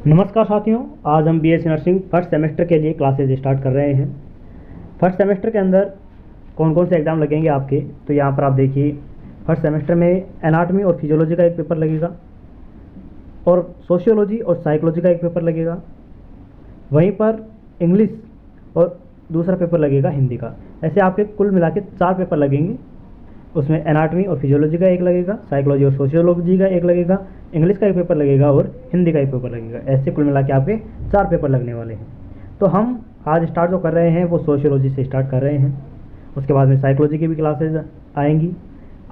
नमस्कार साथियों, आज हम बीएससी नर्सिंग फर्स्ट सेमेस्टर के लिए क्लासेज स्टार्ट कर रहे हैं। फर्स्ट सेमेस्टर के अंदर कौन कौन से एग्ज़ाम लगेंगे आपके, तो यहाँ पर आप देखिए। फर्स्ट सेमेस्टर में एनाटॉमी और फिजियोलॉजी का एक पेपर लगेगा और सोशियोलॉजी और साइकोलॉजी का एक पेपर लगेगा। वहीं पर इंग्लिश और दूसरा पेपर लगेगा हिंदी का। ऐसे आपके कुल मिला के 4 पेपर लगेंगे। उसमें एनाटॉमी और फिजियोलॉजी का एक लगेगा, साइकोलॉजी और सोशियोलॉजी का एक लगेगा, इंग्लिश का एक पेपर लगेगा और हिंदी का एक पेपर लगेगा। ऐसे कुल मिला के आपके 4 पेपर लगने वाले हैं। तो हम आज स्टार्ट जो कर रहे हैं वो सोशियोलॉजी से स्टार्ट कर रहे हैं। उसके बाद में साइकोलॉजी की भी क्लासेज आएंगी।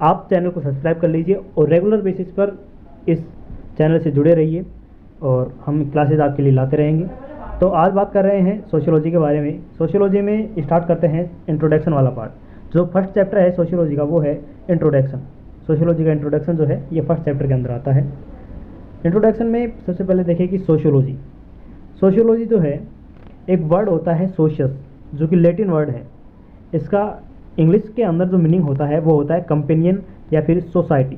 आप चैनल को सब्सक्राइब कर लीजिए और रेगुलर बेसिस पर इस चैनल से जुड़े रहिए और हम क्लासेज आपके लिए लाते रहेंगे। तो आज बात कर रहे हैं सोशियोलॉजी के बारे में। सोशियोलॉजी में स्टार्ट करते हैं इंट्रोडक्शन वाला पार्ट। जो फर्स्ट चैप्टर है सोशियोलॉजी का वो है इंट्रोडक्शन। सोशियोलॉजी का इंट्रोडक्शन जो है ये फर्स्ट चैप्टर के अंदर आता है। इंट्रोडक्शन में सबसे पहले देखिए कि सोशियोलॉजी जो है एक वर्ड होता है सोशियस, जो कि लैटिन वर्ड है। इसका इंग्लिश के अंदर जो मीनिंग होता है वो होता है कंपेनियन या फिर सोसाइटी।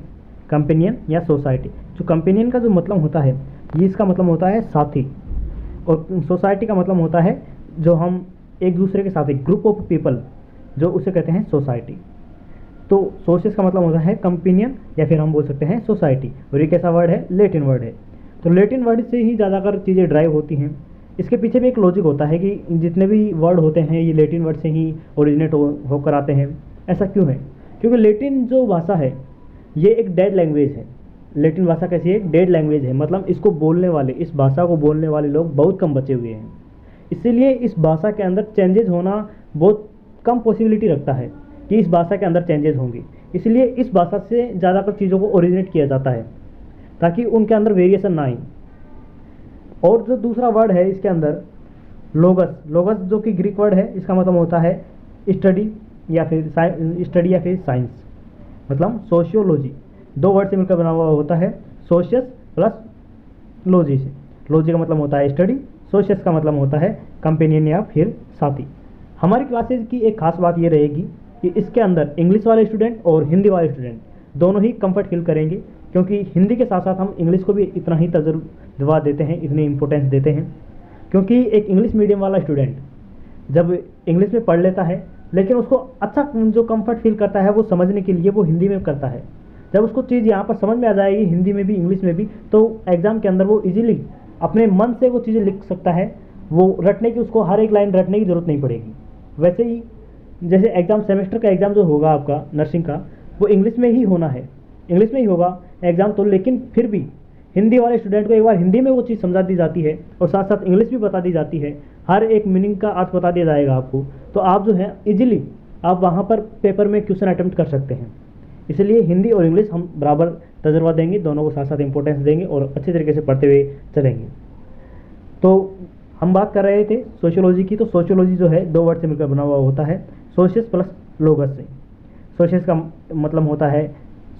कंपेनियन या सोसाइटी। जो कंपेनियन का जो मतलब होता है ये इसका मतलब होता है साथी, और सोसाइटी का मतलब होता है जो हम एक दूसरे के साथ, एक ग्रुप ऑफ पीपल, जो उसे कहते हैं सोसाइटी। तो सोशियस का मतलब होता है कंपेनियन या फिर हम बोल सकते हैं सोसाइटी। और ये कैसा वर्ड है? लैटिन वर्ड है। तो लैटिन वर्ड से ही ज़्यादातर चीज़ें ड्राइव होती हैं। इसके पीछे भी एक लॉजिक होता है कि जितने भी वर्ड होते हैं ये लैटिन वर्ड से ही ओरिजिनेट होकर आते हैं। ऐसा क्यों है? क्योंकि लैटिन जो भाषा है ये एक डेड लैंग्वेज है। लैटिन भाषा कैसी है? डेड लैंग्वेज है। मतलब इसको बोलने वाले, इस भाषा को बोलने वाले लोग बहुत कम बचे हुए हैं। इसीलिए इस भाषा के अंदर चेंजेस होना बहुत कम पॉसिबिलिटी रखता है कि इस भाषा के अंदर चेंजेस होंगे। इसलिए इस भाषा से ज़्यादातर चीज़ों को ओरिजिनेट किया जाता है ताकि उनके अंदर वेरिएशन ना आए। और जो दूसरा वर्ड है इसके अंदर लोगस जो कि ग्रीक वर्ड है, इसका मतलब होता है स्टडी या फिर साइंस। मतलब सोशियोलॉजी 2 वर्ड से मिलकर बना हुआ होता है, सोशियस प्लस लॉजी से। लॉजी का मतलब होता है स्टडी, सोशियस का मतलब होता है कंपेनियन या फिर साथी। हमारी क्लासेज की एक खास बात ये रहेगी कि इसके अंदर इंग्लिश वाले स्टूडेंट और हिंदी वाले स्टूडेंट दोनों ही कंफर्ट फील करेंगे, क्योंकि हिंदी के साथ साथ हम इंग्लिश को भी इतना ही तजुर्बा देते हैं, इतनी इंपॉर्टेंस देते हैं। क्योंकि एक इंग्लिश मीडियम वाला स्टूडेंट जब इंग्लिश में पढ़ लेता है, लेकिन उसको अच्छा जो कंफर्ट फील करता है वो समझने के लिए वो हिंदी में करता है। जब उसको चीज़ यहाँ पर समझ में आ जाएगी हिंदी में भी इंग्लिश में भी, तो एग्ज़ाम के अंदर वो इजीली अपने मन से वो चीज़ें लिख सकता है। वो रटने की, उसको हर एक लाइन रटने की ज़रूरत नहीं पड़ेगी। वैसे ही जैसे एग्ज़ाम, सेमेस्टर का एग्ज़ाम जो होगा आपका नर्सिंग का, वो इंग्लिश में ही होना है, इंग्लिश में ही होगा एग्ज़ाम। तो लेकिन फिर भी हिंदी वाले स्टूडेंट को एक बार हिंदी में वो चीज़ समझा दी जाती है और साथ साथ इंग्लिश भी बता दी जाती है। हर एक मीनिंग का अर्थ बता दिया जाएगा आपको। तो आप जो है इजीली आप वहाँ पर पेपर में क्वेश्चन अटेम्प्ट कर सकते हैं। इसलिए हिंदी और इंग्लिश हम बराबर तजुर्बा देंगे, दोनों को साथ साथ इंपॉर्टेंस देंगे और अच्छे तरीके से पढ़ते हुए चलेंगे। तो हम बात कर रहे थे सोशियोलॉजी की। तो सोशियोलॉजी जो है 2 वर्ड से मिलकर बना हुआ होता है, सोशियस प्लस लोगस से। सोशियस का मतलब होता है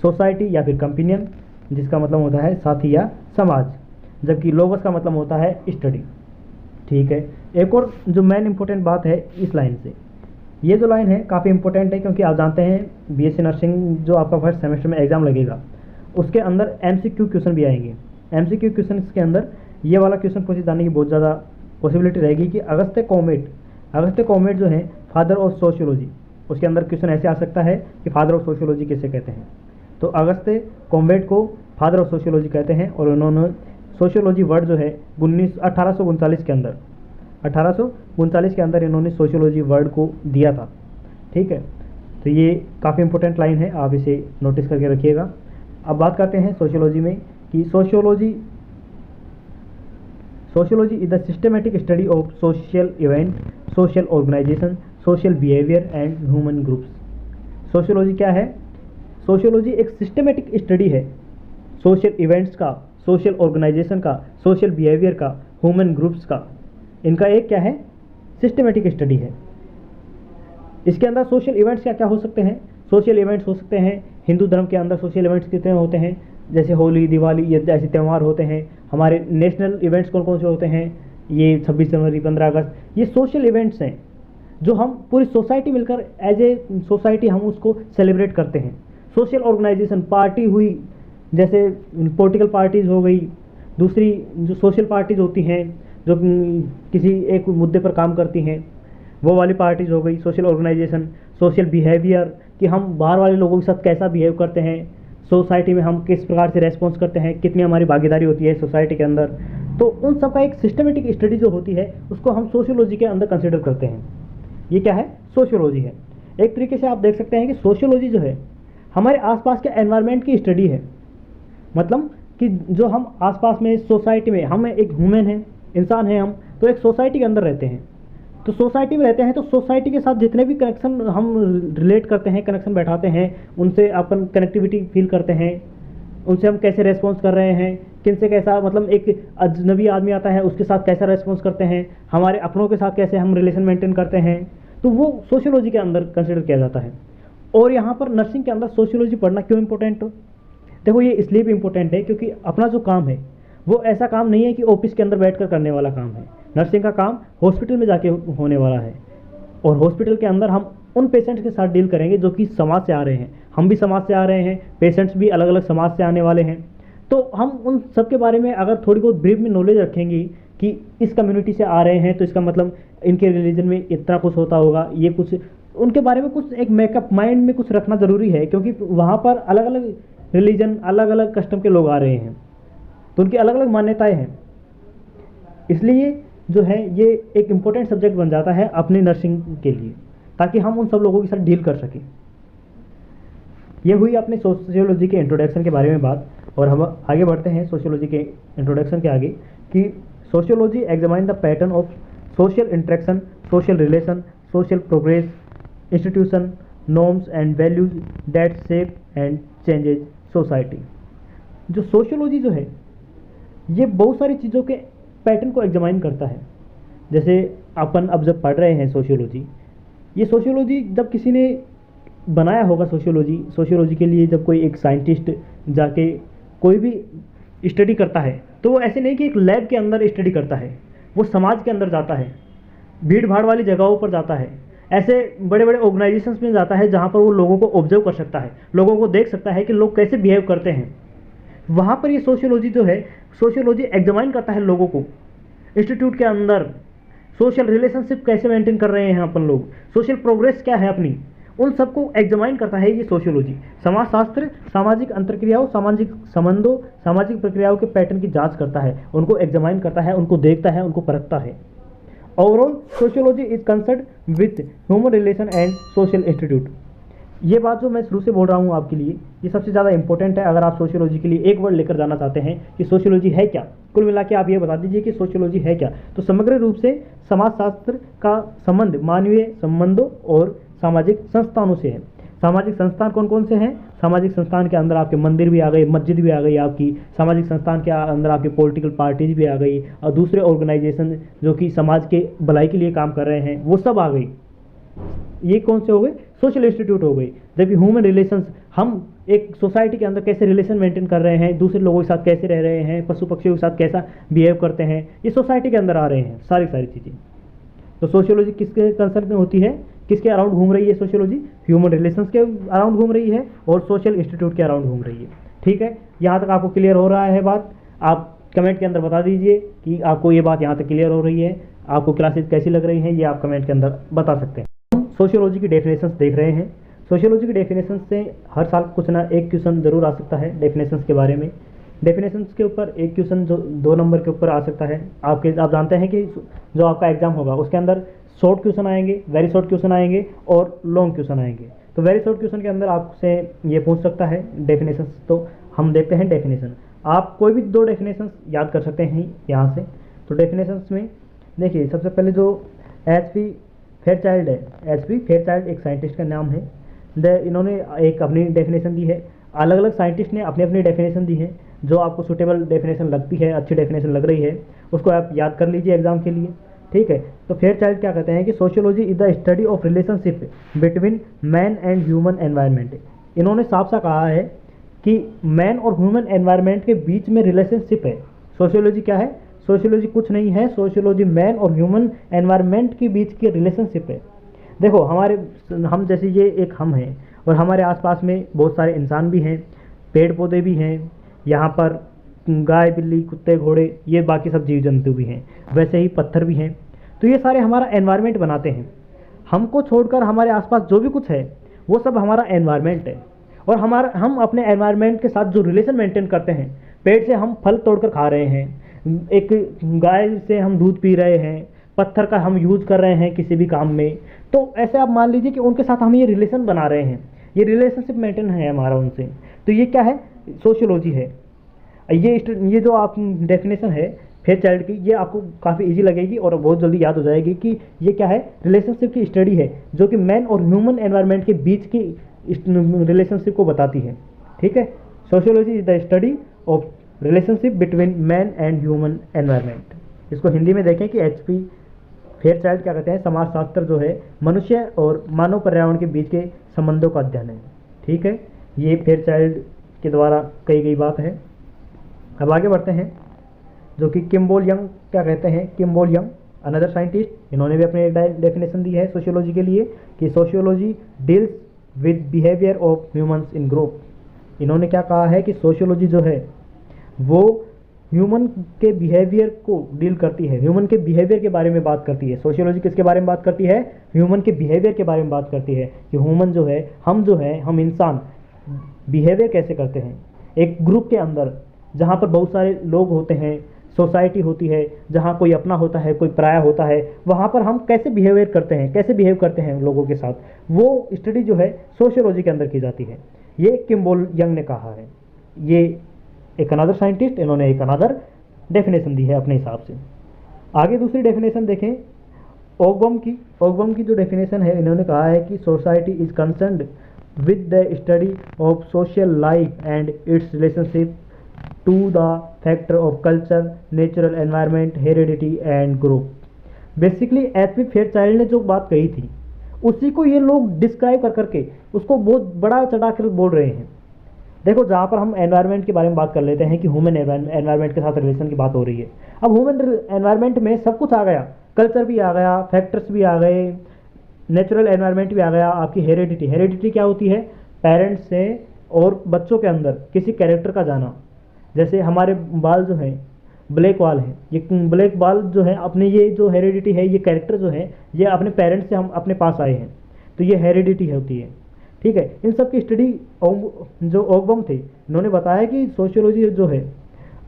सोसाइटी या फिर कंपेनियन, जिसका मतलब होता है साथी या समाज, जबकि लोगस का मतलब होता है स्टडी। ठीक है। एक और जो मेन इंपॉर्टेंट बात है इस लाइन से, ये जो लाइन है काफ़ी इंपॉर्टेंट है, क्योंकि आप जानते हैं बीएससी नर्सिंग जो आपका फर्स्ट सेमेस्टर में एग्ज़ाम लगेगा उसके अंदर एमसीक्यू क्वेश्चन भी आएंगे। एमसीक्यू क्वेश्चन के अंदर ये वाला क्वेश्चन पूछे जाने की बहुत ज़्यादा पॉसिबिलिटी रहेगी कि अगस्त्य कॉमेट जो है फादर ऑफ सोशियोलॉजी, उसके अंदर क्वेश्चन ऐसे आ सकता है कि फादर ऑफ सोशियोलॉजी कैसे कहते हैं। तो अगस्त्य कॉमेट को फादर ऑफ सोशियोलॉजी कहते हैं और उन्होंने सोशियोलॉजी वर्ड जो है 1839 के अंदर 1839 के अंदर इन्होंने सोशियोलॉजी वर्ड को दिया था। ठीक है। तो ये काफ़ी इंपॉर्टेंट लाइन है, आप इसे नोटिस करके रखिएगा। अब बात करते हैं सोशियोलॉजी में कि sociology is the systematic study of social event, social organisation, social behaviour and human groups. Sociology क्या है? सोशियोलॉजी एक सिस्टमेटिक स्टडी है सोशल इवेंट्स का, सोशल ऑर्गेनाइजेशन का, सोशल बिहेवियर का, ह्यूमन ग्रुप्स का। इनका एक क्या है? सिस्टमेटिक स्टडी है। इसके अंदर सोशल इवेंट्स क्या क्या हो सकते हैं? सोशल इवेंट्स हो सकते हैं, हिंदू धर्म के अंदर सोशल इवेंट्स कितने होते हैं, जैसे होली, दिवाली, ये ऐसे त्यौहार होते हैं। हमारे नेशनल इवेंट्स कौन कौन से होते हैं? ये 26 जनवरी, 15 अगस्त, ये सोशल इवेंट्स हैं जो हम पूरी सोसाइटी मिलकर एज ए सोसाइटी हम उसको सेलिब्रेट करते हैं। सोशल ऑर्गेनाइजेशन, पार्टी हुई, जैसे पॉलिटिकल पार्टीज़ हो गई, दूसरी जो सोशल पार्टीज होती हैं जो किसी एक मुद्दे पर काम करती हैं, वो वाली पार्टीज हो गई। सोशल ऑर्गेनाइजेशन, सोशल बिहेवियर कि हम बाहर वाले लोगों के साथ कैसा बिहेव करते हैं, सोसाइटी में हम किस प्रकार से रेस्पॉन्स करते हैं, कितनी हमारी भागीदारी होती है सोसाइटी के अंदर। तो उन सब का एक सिस्टमेटिक स्टडी जो होती है उसको हम सोशियोलॉजी के अंदर कंसिडर करते हैं। ये क्या है? सोशियोलॉजी है। एक तरीके से आप देख सकते हैं कि सोशियोलॉजी जो है हमारे आसपास के एनवायरनमेंट की स्टडी है। मतलब कि जो हम आसपास में सोसाइटी में, हम एक ह्यूमन है, इंसान है हम, तो एक सोसाइटी के अंदर रहते हैं। तो सोसाइटी में रहते हैं तो सोसाइटी के साथ जितने भी कनेक्शन हम रिलेट करते हैं, कनेक्शन बैठाते हैं, उनसे अपन कनेक्टिविटी फील करते हैं, उनसे हम कैसे रेस्पॉन्स कर रहे हैं, किन से कैसा, मतलब एक अजनबी आदमी आता है उसके साथ कैसा रेस्पॉन्स करते हैं, हमारे अपनों के साथ कैसे हम रिलेशन मेंटेन करते हैं, तो वो सोशियोलॉजी के अंदर कंसिडर किया जाता है। और यहाँ पर नर्सिंग के अंदर सोशियोलॉजी पढ़ना क्यों इंपॉर्टेंट हो? देखो ये इसलिए भी इम्पोर्टेंट है क्योंकि अपना जो काम है वो ऐसा काम नहीं है कि ऑफिस के अंदर बैठकर करने वाला काम है। नर्सिंग का काम हॉस्पिटल में जाके होने वाला है, और हॉस्पिटल के अंदर हम उन पेशेंट्स के साथ डील करेंगे जो कि समाज से आ रहे हैं, हम भी समाज से आ रहे हैं, पेशेंट्स भी अलग अलग समाज से आने वाले हैं। तो हम उन सब के बारे में अगर थोड़ी बहुत ब्रीफ में नॉलेज रखेंगे कि इस कम्युनिटी से आ रहे हैं तो इसका मतलब इनके रिलीजन में इतना कुछ होता होगा, ये कुछ उनके बारे में कुछ एक मेकअप माइंड में कुछ रखना ज़रूरी है, क्योंकि वहाँ पर अलग अलग रिलीजन, अलग अलग कस्टम के लोग आ रहे हैं, तो उनकी अलग अलग मान्यताएं हैं। इसलिए जो है ये एक इम्पोर्टेंट सब्जेक्ट बन जाता है अपनी नर्सिंग के लिए, ताकि हम उन सब लोगों के साथ डील कर सकें। ये हुई अपने सोशियोलॉजी के इंट्रोडक्शन के बारे में बात, और हम आगे बढ़ते हैं सोशियोलॉजी के इंट्रोडक्शन के आगे कि sociology examine the pattern of social interaction, social relation, social progress, institution, norms and values that shape and changes society. जो सोशियोलॉजी जो है ये बहुत सारी चीज़ों के पैटर्न को एग्जामाइन करता है। जैसे अपन अब जब पढ़ रहे हैं सोशियोलॉजी, ये सोशियोलॉजी जब किसी ने बनाया होगा, सोशियोलॉजी के लिए जब कोई एक साइंटिस्ट जाके कोई भी स्टडी करता है तो वो ऐसे नहीं कि एक लैब के अंदर स्टडी करता है, वो समाज के अंदर जाता है, भीड़ भाड़ वाली जगहों पर जाता है, ऐसे बड़े बड़े ऑर्गेनाइजेशंस में जाता है जहाँ पर वो लोगों को ऑब्जर्व कर सकता है, लोगों को देख सकता है कि लोग कैसे बिहेव करते हैं। वहाँ पर ये सोशियोलॉजी जो है, सोशियोलॉजी एग्जामाइन करता है लोगों को। इंस्टीट्यूट के अंदर सोशल रिलेशनशिप कैसे मेंटेन कर रहे हैं अपन लोग, सोशल प्रोग्रेस क्या है अपनी, उन सबको एग्जामाइन करता है ये सोशियोलॉजी। समाजशास्त्र सामाजिक अंतरक्रियाओं, सामाजिक संबंधों, सामाजिक प्रक्रियाओं के पैटर्न की जांच करता है, उनको एग्जामाइन करता है, उनको देखता है, उनको परखता है। Overall sociology is concern with human relation and social institute. ये बात जो मैं शुरू से बोल रहा हूँ आपके लिए, ये सबसे ज़्यादा इंपॉर्टेंट है। अगर आप सोशियोलॉजी के लिए एक वर्ड लेकर जाना चाहते हैं कि सोशियोलॉजी है क्या, कुल मिला के आप ये बता दीजिए कि सोशियोलॉजी है क्या, तो समग्र रूप से समाजशास्त्र का संबंध मानवीय संबंधों और सामाजिक संस्थानों से है। सामाजिक संस्थान कौन कौन से हैं? सामाजिक संस्थान के अंदर आपके मंदिर भी आ गए, मस्जिद भी आ गई आपकी, सामाजिक संस्थान के अंदर आपके पॉलिटिकल पार्टीज भी आ गई, और दूसरे ऑर्गेनाइजेशन जो कि समाज के भलाई के लिए काम कर रहे हैं वो सब आ गई। ये कौन से हो गए? सोशल इंस्टीट्यूट हो गई। जबकि ह्यूमन रिलेशंस, हम एक सोसाइटी के अंदर कैसे रिलेशन मेंटेन कर रहे हैं, दूसरे लोगों के साथ कैसे रह रहे हैं, पशु पक्षियों के साथ कैसा बिहेव करते हैं, ये सोसाइटी के अंदर आ रहे हैं सारी चीज़ें। तो सोशियोलॉजी किसके कंसर्न में होती है, किसके अराउंड घूम रही है सोशियोलॉजी? ह्यूमन रिलेशंस के अराउंड घूम रही है और सोशल इंस्टीट्यूट के अराउंड घूम रही है। ठीक है, यहाँ तक आपको क्लियर हो रहा है बात? आप कमेंट के अंदर बता दीजिए कि आपको ये बात यहाँ तक क्लियर हो रही है, आपको क्लासेस कैसी लग रही हैं, ये आप कमेंट के अंदर बता सकते हैं। हम सोशियोलॉजी की डेफिनेशंस देख रहे हैं। सोशियोलॉजी की डेफिनेशंस से हर साल कुछ ना एक क्वेश्चन जरूर आ सकता है डेफिनेशंस के बारे में। डेफिनेशंस के ऊपर एक क्वेश्चन जो 2 नंबर के ऊपर आ सकता है। आप जानते हैं कि जो आपका एग्जाम होगा उसके अंदर शॉर्ट क्वेश्चन आएंगे, वेरी शॉर्ट क्वेश्चन आएंगे और लॉन्ग क्वेश्चन आएंगे। तो वेरी शॉर्ट क्वेश्चन के अंदर आपसे ये पूछ सकता है डेफिनेशंस। तो हम देखते हैं डेफिनेशन। आप कोई भी 2 डेफिनेशंस याद कर सकते हैं यहाँ से। तो डेफिनेशंस में देखिए, सबसे पहले जो एच.पी. फेयरचाइल्ड है, एच.पी. फेयरचाइल्ड एक साइंटिस्ट का नाम है। इन्होंने एक अपनी डेफिनेशन दी है। अलग अलग साइंटिस्ट ने अपनी अपनी डेफिनेशन दी है। जो आपको सूटेबल डेफिनेशन लगती है, अच्छी डेफिनेशन लग रही है, उसको आप याद कर लीजिए एग्जाम के लिए। ठीक है, तो फेयरचाइल्ड क्या कहते हैं कि sociology is the study of relationship between man and human environment. इन्होंने साफ सा कहा है कि मैन और ह्यूमन एनवायरनमेंट के बीच में रिलेशनशिप है। सोशियोलॉजी क्या है? सोशियोलॉजी कुछ नहीं है, सोशियोलॉजी मैन और ह्यूमन एनवायरनमेंट के बीच की रिलेशनशिप है। देखो, हम जैसे ये एक हम हैं और हमारे आसपास में बहुत सारे इंसान भी हैं, पेड़ पौधे भी हैं, यहाँ पर गाय बिल्ली कुत्ते घोड़े ये बाकी सब जीव जंतु भी हैं, वैसे ही पत्थर भी हैं। तो ये सारे हमारा एनवायरनमेंट बनाते हैं। हमको छोड़कर हमारे आसपास जो भी कुछ है वो सब हमारा एनवायरनमेंट है। और हम अपने एनवायरनमेंट के साथ जो रिलेशन मेंटेन करते हैं, पेड़ से हम फल तोड़कर खा रहे हैं, एक गाय से हम दूध पी रहे हैं, पत्थर का हम यूज कर रहे हैं किसी भी काम में, तो ऐसे आप मान लीजिए कि उनके साथ हम ये रिलेशन बना रहे हैं, ये रिलेशनशिप मेंटेन है हमारा उनसे। तो ये क्या है? सोशियोलॉजी है। ये जो आप डेफिनेशन है फेयरचाइल्ड की, ये आपको काफ़ी इजी लगेगी और बहुत जल्दी याद हो जाएगी कि ये क्या है। रिलेशनशिप की स्टडी है जो कि मैन और ह्यूमन एनवायरनमेंट के बीच की रिलेशनशिप को बताती है। ठीक है, sociology is the study of relationship between man and human environment. इसको हिंदी में देखें कि HP फेयरचाइल्ड क्या कहते हैं, समाजशास्त्र जो है मनुष्य और मानव पर्यावरण के बीच के संबंधों का अध्ययन है। ठीक है, ये फेयरचाइल्ड के द्वारा कही गई बात है। अब आगे बढ़ते हैं, जो कि किम्बोल यंग क्या कहते हैं। किम्बोल यंग अनदर साइंटिस्ट, इन्होंने भी अपने एक डेफिनेशन दी है सोशियोलॉजी के लिए कि sociology deals with behaviour of humans in group. इन्होंने क्या कहा है कि सोशियोलॉजी जो है वो ह्यूमन के बिहेवियर को डील करती है, ह्यूमन के बिहेवियर के बारे में बात करती है। सोशियोलॉजी किसके बारे में बात करती है? ह्यूमन के बिहेवियर के बारे में बात करती है कि ह्यूमन जो है हम इंसान बिहेवियर कैसे करते हैं एक ग्रुप के अंदर, जहाँ पर बहुत सारे लोग होते हैं, सोसाइटी होती है, जहाँ कोई अपना होता है कोई पराया होता है, वहाँ पर हम कैसे बिहेवियर करते हैं, कैसे बिहेव करते हैं लोगों के साथ, वो स्टडी जो है सोशियोलॉजी के अंदर की जाती है। ये किम्बोल यंग ने कहा है। ये एक अनदर साइंटिस्ट, इन्होंने एक अनदर डेफिनेशन दी है अपने हिसाब से। आगे दूसरी डेफिनेशन देखें ओगबम की। ओगबम की जो डेफिनेशन है, इन्होंने कहा है कि society is concerned with the study of social life and its relationship to the factor of culture, natural environment, heredity and group. Basically HP Fairchild ने जो बात कही थी उसी को ये लोग डिस्क्राइब कर करके उसको बहुत बड़ा चढ़ा कर बोल रहे हैं। देखो, जहाँ पर हम एनवायरनमेंट के बारे में बात कर लेते हैं कि ह्यूमन एनवायरनमेंट के साथ रिलेशन की बात हो रही है, अब ह्यूमन एनवायरनमेंट में सब कुछ आ गया, कल्चर भी आ गया, फैक्टर्स भी आ गए, नेचुरल एनवायरनमेंट भी आ गया, आपकी हेरिडिटी। हेरिडिटी क्या होती है? पेरेंट्स से और बच्चों के अंदर किसी कैरेक्टर का जाना। जैसे हमारे बाल जो हैं ब्लैक बाल हैं, ये ब्लैक बाल जो है अपने, ये जो हेरिडिटी है, ये कैरेक्टर जो है ये अपने पेरेंट्स से हम अपने पास आए हैं, तो ये हेरिडिटी होती है। ठीक है, इन सब की स्टडी जो ओगबम थे इन्होंने बताया कि सोशियोलॉजी जो है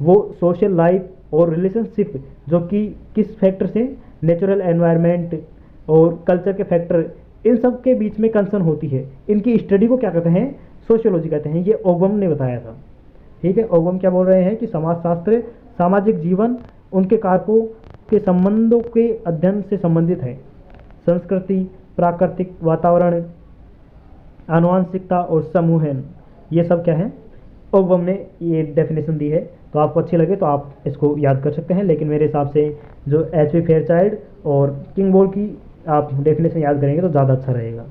वो सोशल लाइफ और रिलेशनशिप जो कि किस फैक्टर से, नेचुरल एनवायरनमेंट और कल्चर के फैक्टर, इन सब के बीच में कंसर्न होती है। इनकी स्टडी को क्या कहते हैं? सोशियोलॉजी कहते हैं। ये ओगबम ने बताया था। ठीक है, ओगबम क्या बोल रहे हैं कि समाजशास्त्र सामाजिक जीवन उनके कारकों के संबंधों के अध्ययन से संबंधित है। संस्कृति, प्राकृतिक वातावरण, आनुवंशिकता और समूहन, ये सब क्या है? ओगबम ने ये डेफिनेशन दी है। तो आपको अच्छी लगे तो आप इसको याद कर सकते हैं, लेकिन मेरे हिसाब से जो HP फेयरचाइल्ड और किंगबोल की आप डेफिनेशन याद करेंगे तो ज़्यादा अच्छा रहेगा।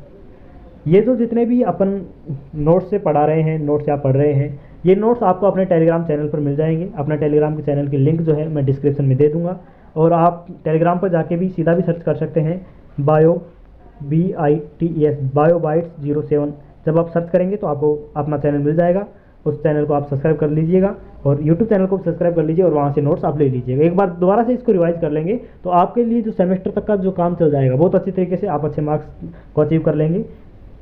ये जो जितने भी अपन नोट्स से पढ़ा रहे हैं, नोट्स से आप पढ़ रहे हैं, ये नोट्स आपको अपने टेलीग्राम चैनल पर मिल जाएंगे। अपना टेलीग्राम के चैनल की लिंक जो है मैं डिस्क्रिप्शन में दे दूंगा, और आप टेलीग्राम पर जाके भी सीधा भी सर्च कर सकते हैं BITES बायोबाइट्स 07। जब आप सर्च करेंगे तो आपको अपना चैनल मिल जाएगा, उस चैनल को आप सब्सक्राइब कर लीजिएगा, और यूट्यूब चैनल को सब्सक्राइब कर लीजिए, और वहाँ से नोट्स आप ले लीजिएगा। एक बार दोबारा से इसको रिवाइज कर लेंगे तो आपके लिए जो सेमेस्टर तक का जो काम चल जाएगा बहुत अच्छी तरीके से, आप अच्छे मार्क्स को अचीव कर लेंगे।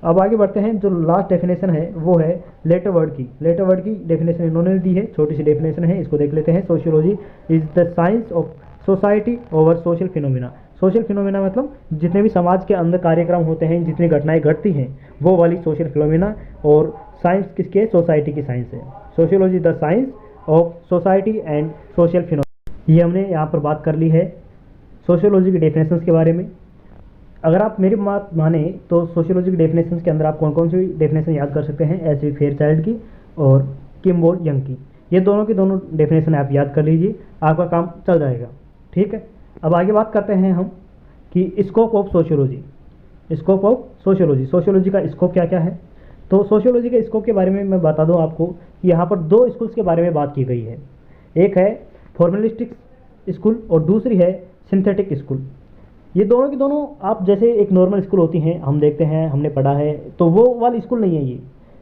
अब आगे बढ़ते हैं, जो लास्ट डेफिनेशन है वो है लेटर वर्ड की। लेटर वर्ड की डेफिनेशन इन्होंने दी है, छोटी सी डेफिनेशन है, इसको देख लेते हैं। Sociology is the science of society over social phenomena. Social phenomena मतलब जितने भी समाज के अंदर कार्यक्रम होते हैं, जितनी घटनाएं घटती हैं, वो वाली सोशल फिनोमिना। और साइंस किसकी है? सोसाइटी की साइंस है। Sociology the science of society and social phenomena. ये हमने यहाँ पर बात कर ली है सोशियोलॉजी की डेफिनेशंस के बारे में। अगर आप मेरी बात माने तो सोशियोलॉजी की डेफिनेशंस के अंदर आप कौन कौन सी डेफिनेशन याद कर सकते हैं? HP फेयरचाइल्ड की और किम्बोल यंग की। ये दोनों की दोनों डेफिनेशन आप याद कर लीजिए, आपका काम चल जाएगा। ठीक है, अब आगे बात करते हैं हम कि scope of sociology. Scope of sociology, sociology का स्कोप क्या क्या है? तो सोशियोलॉजी के स्कोप के बारे में मैं बता दूं आपको कि यहाँ पर 2 स्कूल्स के बारे में बात की गई है। एक है फॉर्मलिस्टिक स्कूल और दूसरी है सिंथेटिक स्कूल। ये दोनों की दोनों, आप जैसे एक नॉर्मल स्कूल होती हैं, हम देखते हैं, हमने पढ़ा है, तो वो वाली स्कूल नहीं है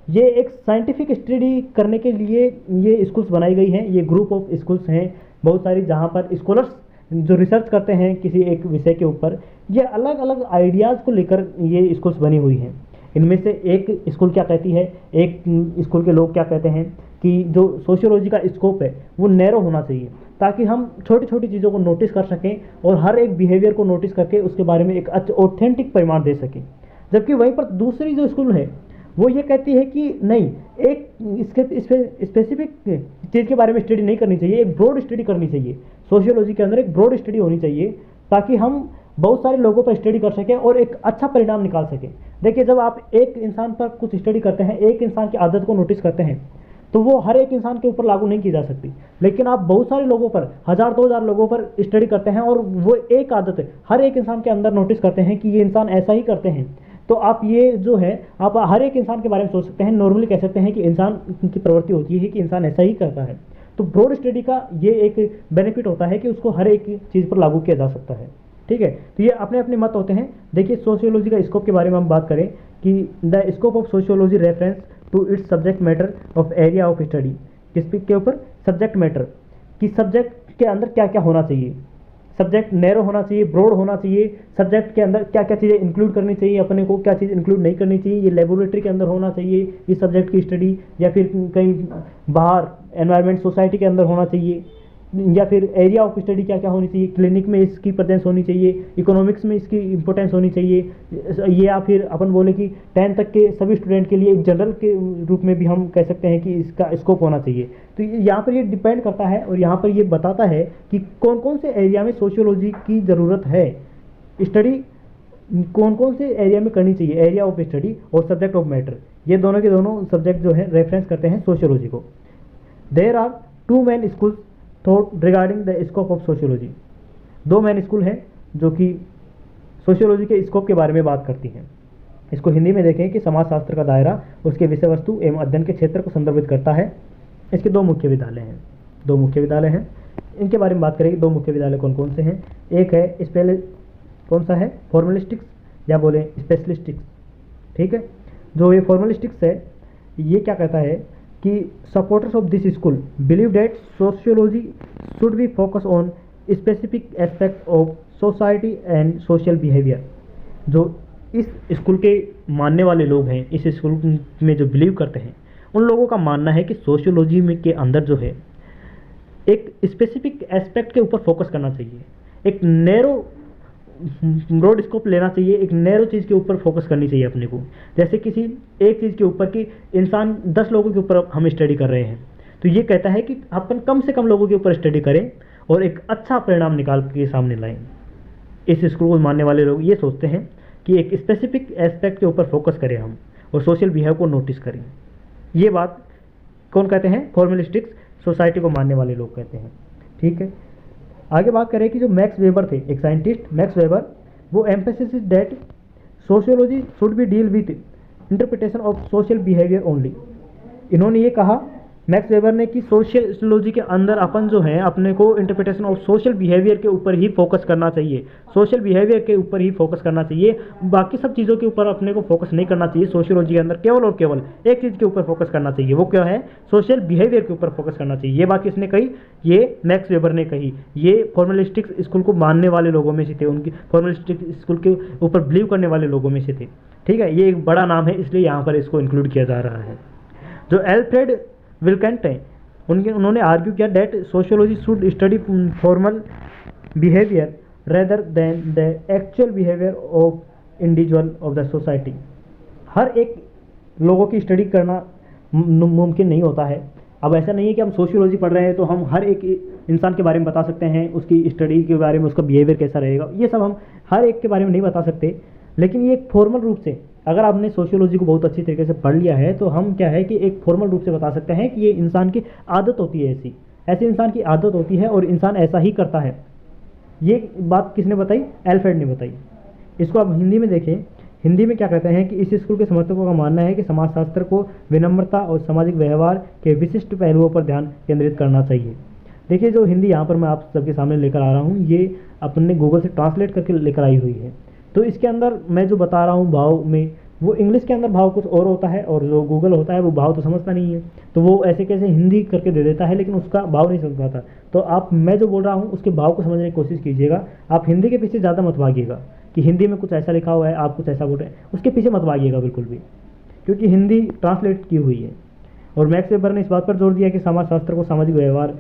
ये एक साइंटिफिक स्टडी करने के लिए ये स्कूल्स बनाई गई हैं। ये ग्रुप ऑफ स्कूल्स हैं बहुत सारी, जहाँ पर स्कॉलर्स जो रिसर्च करते हैं किसी एक विषय के ऊपर, ये अलग अलग आइडियाज़ को लेकर ये स्कूल्स बनी हुई हैं। इनमें से एक स्कूल क्या कहती है, एक स्कूल के लोग क्या कहते हैं कि जो सोशियोलॉजी का स्कोप है वो नैरो होना चाहिए, ताकि हम छोटी छोटी चीज़ों को नोटिस कर सकें और हर एक बिहेवियर को नोटिस करके उसके बारे में एक ऑथेंटिक परिमाण दे सकें। जबकि वहीं पर दूसरी जो स्कूल है वो ये कहती है कि नहीं, एक इसके स्पेसिफिक चीज़ के बारे में स्टडी नहीं करनी चाहिए, एक ब्रॉड स्टडी करनी चाहिए। सोशियोलॉजी के अंदर एक ब्रॉड स्टडी होनी चाहिए ताकि हम बहुत सारे लोगों पर स्टडी कर सकें और एक अच्छा परिणाम निकाल सकें। देखिए, जब आप एक इंसान पर कुछ स्टडी करते हैं, एक इंसान की आदत को नोटिस करते हैं, तो वो हर एक इंसान के ऊपर लागू नहीं की जा सकती। लेकिन आप बहुत सारे लोगों पर, 1000-2000 लोगों पर स्टडी करते हैं और वो एक आदत हर एक इंसान के अंदर नोटिस करते हैं कि ये इंसान ऐसा ही करते हैं, तो आप ये जो है आप हर एक इंसान के बारे में सोच सकते हैं। नॉर्मली कह सकते हैं कि इंसान की प्रवृत्ति होती है कि इंसान ऐसा ही करता है। तो ब्रॉड स्टडी का ये एक बेनिफिट होता है कि उसको हर एक चीज़ पर लागू किया जा सकता है। ठीक है, तो ये अपने अपने मत होते हैं। देखिए, सोशियोलॉजी का स्कोप के बारे में हम बात करें कि the scope of sociology reference to its subject matter of area of study. किस के ऊपर? सब्जेक्ट मैटर, कि सब्जेक्ट के अंदर क्या क्या होना चाहिए। सब्जेक्ट नैरो होना चाहिए, ब्रॉड होना चाहिए, सब्जेक्ट के अंदर क्या क्या चीज़ें इंक्लूड करनी चाहिए, अपने को क्या चीज़ इंक्लूड नहीं करनी चाहिए, ये लेबोरेटरी के अंदर होना चाहिए इस सब्जेक्ट की स्टडी, या फिर कहीं बाहर एनवायरनमेंट सोसाइटी के अंदर होना चाहिए, या फिर एरिया ऑफ स्टडी क्या क्या होनी चाहिए, क्लिनिक में इसकी प्रेजेंस होनी चाहिए, इकोनॉमिक्स में इसकी इंपॉर्टेंस होनी चाहिए, या फिर अपन बोले कि 10 तक के सभी स्टूडेंट के लिए एक जनरल के रूप में भी हम कह सकते हैं कि इसका स्कोप होना चाहिए। तो यहाँ पर ये डिपेंड करता है और यहाँ पर ये बताता है कि कौन कौन से एरिया में सोशियोलॉजी की ज़रूरत है, स्टडी कौन कौन से एरिया में करनी चाहिए, एरिया ऑफ स्टडी और सब्जेक्ट ऑफ मैटर। ये दोनों के दोनों सब्जेक्ट जो है रेफरेंस करते हैं सोशियोलॉजी को। There are 2 main schools thought regarding the scope of sociology. 2 main school हैं जो कि सोशियोलॉजी के स्कोप के बारे में बात करती हैं। इसको हिंदी में देखें कि समाजशास्त्र का दायरा उसके विषय वस्तु एवं अध्ययन के क्षेत्र को संदर्भित करता है। इसके 2 मुख्य विद्यालय हैं, 2 मुख्य विद्यालय हैं। इनके बारे में बात करेंगे, 2 मुख्य विद्यालय कौन कौन से हैं। एक है इस पहले कौन सा है, फॉर्मलिस्टिक्स या बोले स्पेशलिस्टिक्स। ठीक है, जो ये फॉर्मलिस्टिक्स है ये क्या कहता है कि supporters of this school believe that sociology should be focus on specific aspect of society and social behaviour. जो इस स्कूल के मानने वाले लोग हैं, इस स्कूल में जो बिलीव करते हैं, उन लोगों का मानना है कि सोशियोलॉजी में के अंदर जो है एक स्पेसिफिक एस्पेक्ट के ऊपर फोकस करना चाहिए, एक नैरो ब्रॉड स्कोप लेना चाहिए, एक नैरो चीज़ के ऊपर फोकस करनी चाहिए अपने को। जैसे किसी एक चीज़ के ऊपर कि इंसान 10 लोगों के ऊपर हम स्टडी कर रहे हैं, तो ये कहता है कि अपन कम से कम लोगों के ऊपर स्टडी करें और एक अच्छा परिणाम निकाल के सामने लाएं। इस स्कूल को मानने वाले लोग ये सोचते हैं कि एक स्पेसिफिक एस्पेक्ट के ऊपर फोकस करें हम और सोशल बिहेव को नोटिस करें। ये बात कौन कहते हैं? फॉर्मलिस्टिक्स सोसाइटी को मानने वाले लोग कहते हैं। ठीक है, आगे बात करें कि जो मैक्स वेबर थे, एक साइंटिस्ट मैक्स वेबर, वो emphasis that sociology should be deal with interpretation of social behaviour only. इन्होंने ये कहा मैक्स वेबर ने कि सोशियोलॉजी के अंदर अपन जो है अपने को इंटरप्रिटेशन ऑफ सोशल बिहेवियर के ऊपर ही फोकस करना चाहिए, सोशल बिहेवियर के ऊपर ही फोकस करना चाहिए, बाकी सब चीज़ों के ऊपर अपने को फोकस नहीं करना चाहिए। सोशियोलॉजी के अंदर केवल और केवल एक चीज़ के ऊपर फोकस करना चाहिए, वो क्या है? सोशल बिहेवियर के ऊपर फोकस करना चाहिए। ये बात किसने कही? ये मैक्स वेबर ने कही। ये फॉर्मलिस्टिक स्कूल को मानने वाले लोगों में से थे, उनकी फॉर्मलिस्टिक स्कूल के ऊपर बिलीव करने वाले लोगों में से थे। ठीक है, ये एक बड़ा नाम है, इसलिए यहाँ पर इसको इंक्लूड किया जा रहा है। जो एल्फ्रेड विल्केंट हैं, उन्होंने आर्ग्यू किया that sociology should study formal behaviour rather than the actual behaviour of individual of the society. हर एक लोगों की स्टडी करना मुमकिन नहीं होता है। अब ऐसा नहीं है कि हम सोशियोलॉजी पढ़ रहे हैं तो हम हर एक इंसान के बारे में बता सकते हैं, उसकी स्टडी के बारे में, उसका बिहेवियर कैसा रहेगा, ये सब हम हर एक के बारे में नहीं बता सकते। लेकिन ये फॉर्मल रूप से, अगर आपने सोशियोलॉजी को बहुत अच्छी तरीके से पढ़ लिया है तो हम क्या है कि एक फॉर्मल रूप से बता सकते हैं कि ये इंसान की आदत होती है, ऐसी इंसान की आदत होती है और इंसान ऐसा ही करता है। ये बात किसने बताई? एल्फ्रेड ने बताई। इसको आप हिंदी में देखें, हिंदी में क्या कहते हैं कि इस स्कूल के समर्थकों का मानना है कि समाजशास्त्र को विनम्रता और सामाजिक व्यवहार के विशिष्ट पहलुओं पर ध्यान केंद्रित करना चाहिए। देखिए, जो हिंदी यहाँ पर मैं आप सबके सामने लेकर आ रहा हूँ, ये अपने गूगल से ट्रांसलेट करके लेकर आई हुई है। तो इसके अंदर मैं जो बता रहा हूँ भाव में, वो इंग्लिश के अंदर भाव कुछ और होता है और जो गूगल होता है वो भाव तो समझता नहीं है, तो वो ऐसे कैसे हिंदी करके दे देता है लेकिन उसका भाव नहीं समझ पाता। तो आप, मैं जो बोल रहा हूँ उसके भाव को समझने की कोशिश कीजिएगा। आप हिंदी के पीछे ज़्यादा मत भागिएगा कि हिंदी में कुछ ऐसा लिखा हुआ है, आप कुछ ऐसा बोल रहे हैं, उसके पीछे मत भागिएगा बिल्कुल भी, क्योंकि हिंदी ट्रांसलेट की हुई है। और मैक्स वेबर ने इस बात पर जोर दिया कि समाजशास्त्र को सामाजिक व्यवहार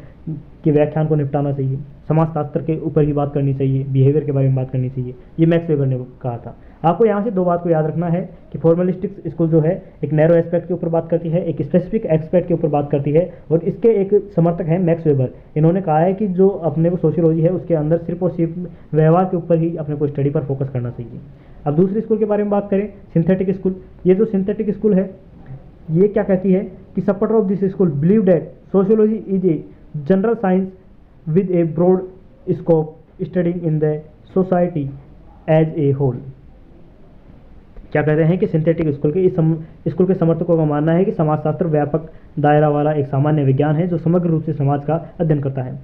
के व्याख्यान को निपटाना चाहिए, समाजशास्त्र के ऊपर ही बात करनी चाहिए, बिहेवियर के बारे में बात करनी चाहिए, ये मैक्स वेबर ने कहा था। आपको यहाँ से दो बात को याद रखना है कि फॉर्मलिस्टिक स्कूल जो है एक नैरो एस्पेक्ट के ऊपर बात करती है, एक स्पेसिफिक एस्पेक्ट के ऊपर बात करती है, और इसके एक समर्थक हैं मैक्स वेबर। इन्होंने कहा है कि जो अपने को सोशियोलॉजी है उसके अंदर सिर्फ और सिर्फ व्यवहार के ऊपर ही अपने को स्टडी पर फोकस करना चाहिए। अब दूसरी स्कूल के बारे में बात करें, सिंथेटिक स्कूल। ये जो सिंथेटिक स्कूल है ये क्या कहती है कि supporter of this school believe that sociology is a general science with a broad scope studying in the society as a whole. क्या कहते हैं कि सिंथेटिक स्कूल के स्कूल के समर्थकों का मानना है कि समाजशास्त्र व्यापक दायरा वाला एक सामान्य विज्ञान है जो समग्र रूप से समाज का अध्ययन करता है।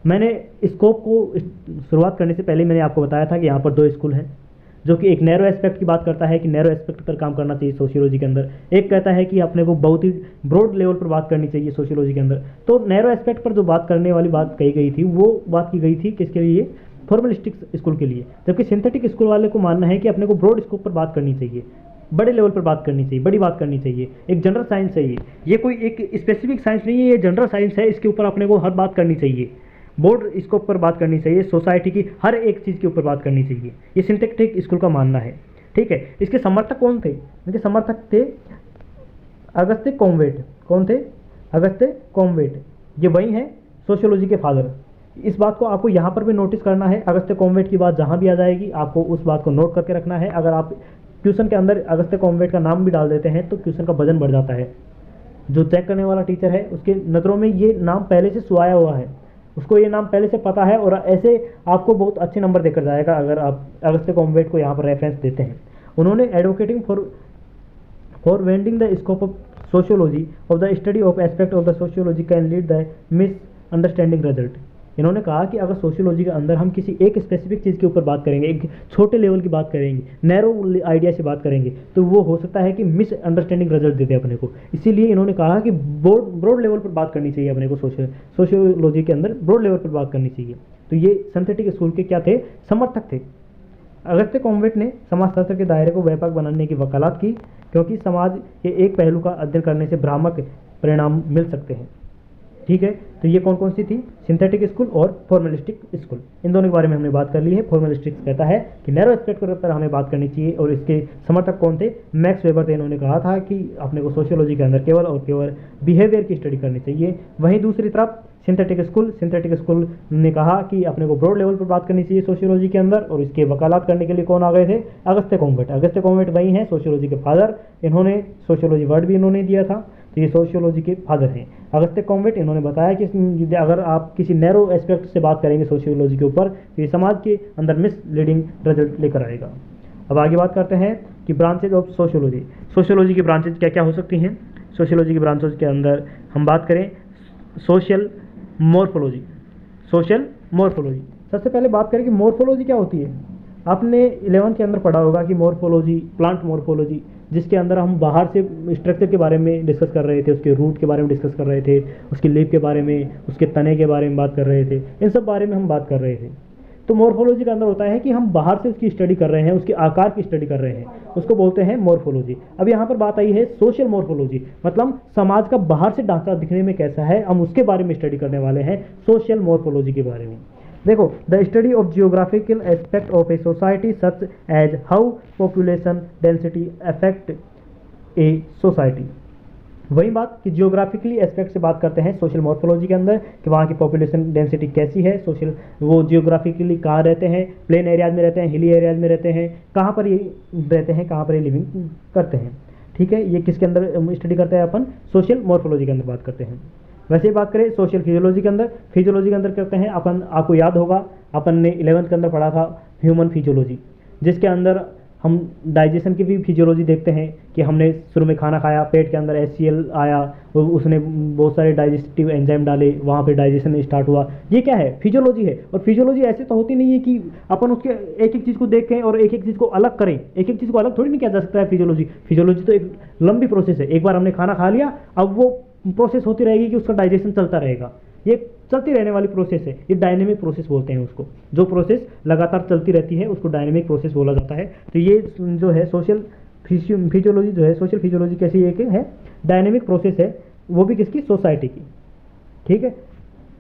मैंने स्कोप को शुरुआत करने से पहले मैंने आपको बताया था कि यहाँ पर दो स्कूल हैं, जो कि एक नैरो एस्पेक्ट की बात करता है कि नैरो एस्पेक्ट पर काम करना चाहिए सोशियोलॉजी के अंदर, एक कहता है कि अपने को बहुत ही ब्रॉड लेवल पर बात करनी चाहिए सोशियोलॉजी के अंदर। तो नैरो एस्पेक्ट पर जो बात करने वाली बात कही गई थी वो बात की गई थी किसके लिए, फॉर्मलिस्टिक स्कूल के लिए, जबकि सिंथेटिक स्कूल वाले को मानना है कि अपने को ब्रॉड स्कोप पर बात करनी चाहिए, बड़े लेवल पर बात करनी चाहिए, बड़ी बात करनी चाहिए, एक जनरल साइंस है ये कोई एक स्पेसिफिक साइंस नहीं है, ये जनरल साइंस है, इसके ऊपर अपने को हर बात करनी चाहिए, बोर्ड स्कोप पर बात करनी चाहिए, सोसाइटी की हर एक चीज़ के ऊपर बात करनी चाहिए, ये सिंथेटिक स्कूल का मानना है। ठीक है, इसके समर्थक कौन थे? इनके समर्थक थे अगस्त्य कॉम्वेट। कौन थे? अगस्त्य कॉम्वेट। ये वही हैं सोशियोलॉजी के फादर। इस बात को आपको यहाँ पर भी नोटिस करना है, अगस्त्य कॉम्वेट की बात जहाँ भी आ जाएगी आपको उस बात को नोट करके रखना है। अगर आप क्वेश्चन के अंदर अगस्त्य कॉम्वेट का नाम भी डाल देते हैं तो क्वेश्चन का वजन बढ़ जाता है। जो चेक करने वाला टीचर है उसके नज़रों में ये नाम पहले से सुहाया हुआ है, उसको ये नाम पहले से पता है और ऐसे आपको बहुत अच्छे नंबर देकर जाएगा अगर आप अगस्त्य कॉम्वेट को यहाँ पर रेफरेंस देते हैं। उन्होंने advocating for vending the scope of sociology of the study of aspect of the sociology can lead the miss understanding result. इन्होंने कहा कि अगर सोशियोलॉजी के अंदर हम किसी एक स्पेसिफिक चीज़ के ऊपर बात करेंगे, एक छोटे लेवल की बात करेंगे, नैरो आइडिया से बात करेंगे, तो वो हो सकता है कि मिस अंडरस्टैंडिंग रिजल्ट देते अपने को। इसीलिए इन्होंने कहा कि ब्रॉड लेवल पर बात करनी चाहिए अपने को, सोशियोलॉजी के अंदर ब्रॉड लेवल पर बात करनी चाहिए। तो ये सिंथेटिक स्कूल के क्या थे? समर्थक थे। अगस्त्य कॉम्वेट ने समाजशास्त्र के दायरे को व्यापक बनाने की वकालत की, क्योंकि समाज के एक पहलू का अध्ययन करने से भ्रामक परिणाम मिल सकते हैं। ठीक है, तो ये कौन कौन सी थी? सिंथेटिक स्कूल और फॉर्मलिस्टिक स्कूल। इन दोनों के बारे में हमने बात कर ली है। फॉर्मलिस्टिक कहता है कि नैरो एस्पेक्ट पर हमें बात करनी चाहिए, और इसके समर्थक कौन थे? मैक्स वेबर थे। इन्होंने कहा था कि अपने को सोशियोलॉजी के अंदर केवल और केवल बिहेवियर की स्टडी करनी चाहिए। वहीं दूसरी तरफ सिंथेटिक स्कूल ने कहा कि अपने को ब्रॉड लेवल पर बात करनी चाहिए सोशियोलॉजी के अंदर, और इसके वकालत करने के लिए कौन आ गए थे? अगस्त्य कॉम्वेट। अगस्त्य कॉम्वेट वही हैं सोशियोलॉजी के फादर। इन्होंने सोशियोलॉजी वर्ड भी इन्होंने दिया था, तो ये सोशियोलॉजी के फादर हैं अगस्त्य कॉम्वेट। इन्होंने बताया कि अगर आप किसी नैरो एस्पेक्ट से बात करेंगे सोशियोलॉजी के ऊपर तो ये समाज के अंदर मिसलीडिंग रिजल्ट लेकर आएगा। अब आगे बात करते हैं कि ब्रांचेज ऑफ सोशियोलॉजी। सोशियोलॉजी की ब्रांचेज क्या क्या हो सकती हैं? सोशियोलॉजी की ब्रांचेज के अंदर हम बात करें सोशल मॉर्फोलॉजी। सोशल मॉर्फोलॉजी, सबसे पहले बात करें कि मॉर्फोलॉजी क्या होती है। आपने 11th के अंदर पढ़ा होगा कि मॉर्फोलॉजी, प्लांट मॉर्फोलॉजी, जिसके अंदर हम बाहर से स्ट्रक्चर के बारे में डिस्कस कर रहे थे, उसके रूट के बारे में डिस्कस कर रहे थे, उसकी लीफ के बारे में, उसके तने के बारे में बात कर रहे थे, इन सब बारे में हम बात कर रहे थे। तो मॉर्फोलॉजी का अंदर होता है कि हम बाहर से उसकी स्टडी कर रहे हैं, उसके आकार की स्टडी कर रहे हैं, उसको बोलते हैं मॉर्फोलॉजी। अब यहाँ पर बात आई है सोशल मॉर्फोलॉजी, मतलब समाज का बाहर से ढांचा दिखने में कैसा है, हम उसके बारे में स्टडी करने वाले हैं सोशल मॉर्फोलॉजी के बारे में। देखो, the study of geographical aspect of a society such as how population density affect a society. वही बात कि जियोग्राफिकली एस्पेक्ट से बात करते हैं सोशल मॉर्फोलॉजी के अंदर कि वहाँ की पॉपुलेशन डेंसिटी कैसी है, सोशल वो जियोग्राफिकली कहाँ रहते हैं, प्लेन एरियाज में रहते हैं, हिली एरियाज में रहते हैं, कहाँ पर ये रहते हैं, कहाँ पर ये लिविंग करते हैं। ठीक है, ये किसके अंदर स्टडी करते हैं अपन? सोशल मॉर्फोलॉजी के अंदर बात करते हैं। वैसे ही बात करें सोशल फिजियोलॉजी के अंदर, फिजियोलॉजी के अंदर करते हैं अपन, आपको याद होगा अपन ने 11th के अंदर पढ़ा था ह्यूमन फिजियोलॉजी, जिसके अंदर हम डाइजेशन की भी फिजियोलॉजी देखते हैं कि हमने शुरू में खाना खाया, पेट के अंदर HCl आया और उसने बहुत सारे डाइजेस्टिव एंजाइम डाले, वहाँ पे डाइजेशन स्टार्ट हुआ। ये क्या है? फिजियोलॉजी है। और फिजियोलॉजी ऐसे तो होती नहीं है कि अपन उसके एक एक चीज़ को देखें और एक एक चीज़ को अलग करें। एक एक चीज़ को अलग थोड़ी नहीं किया जा सकता है फिजियोलॉजी। फिजियोलॉजी तो एक लंबी प्रोसेस है। एक बार हमने खाना खा लिया, अब वो प्रोसेस होती रहेगी कि उसका डाइजेशन चलता रहेगा। ये चलती रहने वाली प्रोसेस है, ये डायनेमिक प्रोसेस बोलते हैं उसको। जो प्रोसेस लगातार चलती रहती है उसको डायनेमिक प्रोसेस बोला जाता है। तो ये जो है सोशल फिजियोलॉजी जो है, सोशल फिजियोलॉजी कैसी एक है? डायनेमिक प्रोसेस है, वो भी किसकी? सोसाइटी की। ठीक है।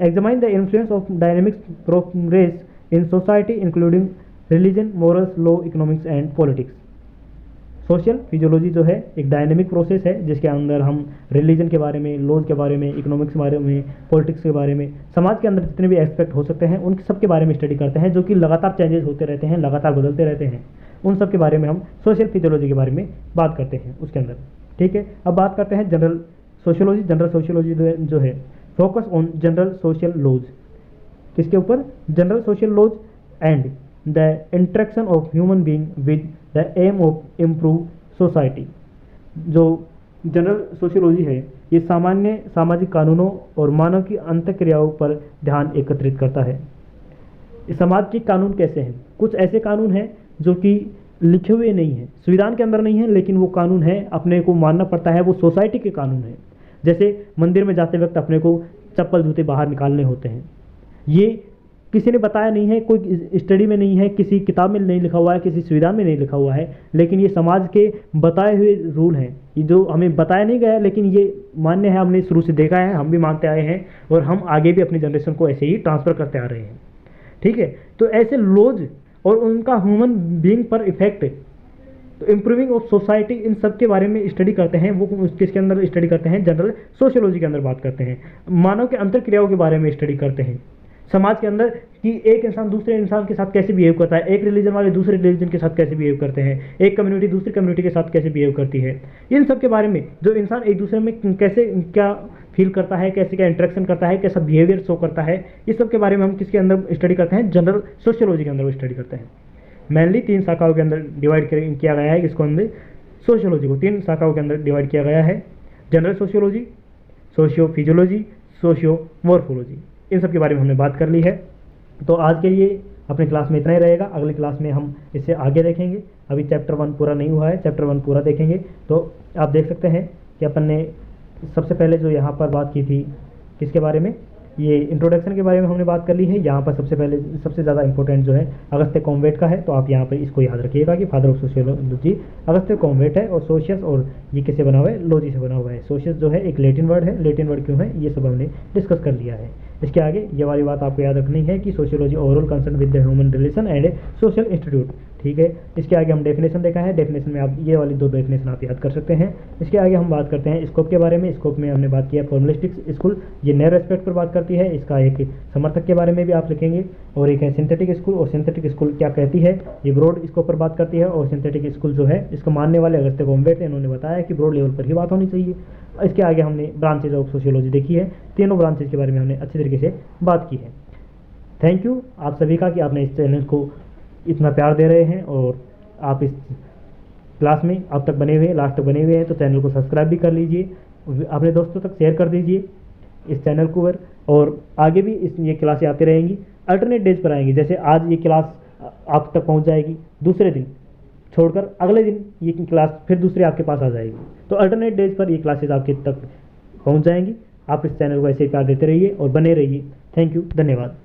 Examine the influence of dynamics progress in society including religion, morals, law, economics and politics. Social physiology जो है एक डायनेमिक प्रोसेस है जिसके अंदर हम रिलीजन के बारे में, लॉज के बारे में, इकोनॉमिक्स के बारे में, पॉलिटिक्स के बारे में, समाज के अंदर जितने भी एस्पेक्ट हो सकते हैं उन सब के बारे में स्टडी करते हैं, जो कि लगातार चेंजेस होते रहते हैं, लगातार बदलते रहते हैं। उन सब के बारे में हम सोशल फिजियोलॉजी के बारे में बात करते हैं उसके अंदर। ठीक है। अब बात करते हैं जनरल सोशियोलॉजी। जनरल सोशियोलॉजी जो है focus on general social laws. किसके ऊपर? General social laws and the interaction of human being with the aim of improve society. जो जनरल सोशियोलॉजी है ये सामान्य सामाजिक कानूनों और मानव की अंतःक्रियाओं पर ध्यान एकत्रित करता है। समाज के कानून कैसे हैं? कुछ ऐसे कानून हैं जो कि लिखे हुए नहीं हैं, संविधान के अंदर नहीं है, लेकिन वो कानून है, अपने को मानना पड़ता है, वो सोसाइटी के कानून है। जैसे मंदिर में जाते वक्त अपने को चप्पल जूते बाहर निकालने होते हैं। ये किसी ने बताया नहीं है, कोई स्टडी में नहीं है, किसी किताब में नहीं लिखा हुआ है, किसी संविधान में नहीं लिखा हुआ है, लेकिन ये समाज के बताए हुए रूल हैं। ये जो हमें बताया नहीं गया, लेकिन ये मान्य है, हमने शुरू से देखा है, हम भी मानते आए हैं और हम आगे भी अपनी जनरेशन को ऐसे ही ट्रांसफ़र करते आ रहे हैं। ठीक है। तो ऐसे लॉज और उनका ह्यूमन बीइंग पर इफेक्ट, तो इम्प्रूविंग ऑफ सोसाइटी, इन सब के बारे में स्टडी करते हैं। वो किसके अंदर स्टडी करते हैं? जनरल सोशियोलॉजी के अंदर बात करते हैं। मानव के अंतर्क्रियाओं के बारे में स्टडी करते हैं। समाज के अंदर कि एक इंसान दूसरे इंसान के साथ कैसे बिहेव करता है, एक रिलीजन वाले दूसरे रिलीजन के साथ कैसे बिहेव करते हैं, एक कम्युनिटी दूसरी कम्युनिटी के साथ कैसे बिहेव करती है, इन सब के बारे में, जो इंसान एक दूसरे में कैसे क्या फील करता है, कैसे क्या इंटरेक्शन करता है, कैसा बिहेवियर शो करता है, इस सब के बारे में हम किसके अंदर स्टडी करते हैं? जनरल सोशियोलॉजी के अंदर वो स्टडी करते हैं। मेनली 3 शाखाओं के अंदर डिवाइड किया गया है इसको अंदर। सोशियोलॉजी को 3 शाखाओं के अंदर डिवाइड किया गया है। General sociology, socio physiology, socio morphology. इन सब के बारे में हमने बात कर ली है। तो आज के लिए अपनी क्लास में इतना ही रहेगा। अगली क्लास में हम इससे आगे देखेंगे। अभी चैप्टर 1 पूरा नहीं हुआ है, चैप्टर 1 पूरा देखेंगे। तो आप देख सकते हैं कि अपन ने सबसे पहले जो यहाँ पर बात की थी किसके बारे में, ये इंट्रोडक्शन के बारे में हमने बात कर ली है। यहाँ पर सबसे पहले सबसे ज़्यादा इंपॉर्टेंट जो है अगस्त्य कॉम्वेट का है, तो आप यहाँ पर इसको याद रखिएगा कि फादर ऑफ सोशियोलॉजी अगस्त्य कॉम्वेट है। और सोशियस, और ये किससे बना हुआ है? लॉजी से बना हुआ है। सोशियस जो है एक लैटिन वर्ड है। लैटिन वर्ड क्यों है ये सब हमने डिस्कस कर लिया है। इसके आगे ये वाली बात आपको याद रखनी है कि sociology overall concern with the human relation and social institute. ठीक है। इसके आगे हम डेफिनेशन देखा है। डेफिनेशन में आप ये वाली 2 डेफिनेशन आप याद कर सकते हैं। इसके आगे हम बात करते हैं स्कोप के बारे में। स्कोप में हमने बात किया फॉर्मुलिस्टिक स्कूल, ये नैरो एस्पेक्ट पर बात करती है। इसका एक समर्थक के बारे में भी आप लिखेंगे। और एक है सिंथेटिक स्कूल, और सिंथेटिक स्कूल क्या कहती है, ये ब्रॉड स्कोप पर बात करती है। और सिंथेटिक स्कूल जो है इसको मानने वाले अगस्त्य कॉम्वेट, इन्होंने बताया कि ब्रॉड लेवल पर ही बात होनी चाहिए। इसके आगे हमने ब्रांचेज ऑफ सोशियोलॉजी देखी है। तीनों ब्रांचेज के बारे में हमने अच्छी तरीके से बात की है। थैंक यू आप सभी का कि आपने इस चैनल को इतना प्यार दे रहे हैं और आप इस क्लास में अब तक बने हुए, लास्ट तक बने हुए हैं, तो चैनल को सब्सक्राइब भी कर लीजिए, अपने दोस्तों तक शेयर कर दीजिए इस चैनल को। और आगे भी ये क्लासें आती रहेंगी, अल्टरनेट डेज पर आएंगी। जैसे आज ये क्लास आप तक पहुंच जाएगी, दूसरे दिन छोड़कर अगले दिन ये क्लास फिर दूसरे आपके पास आ जाएगी। तो अल्टरनेट डेज पर ये क्लासेज आपके तक पहुंच जाएंगी। आप इस चैनल को ऐसे ही प्यार देते रहिए और बने रहिए। थैंक यू, धन्यवाद।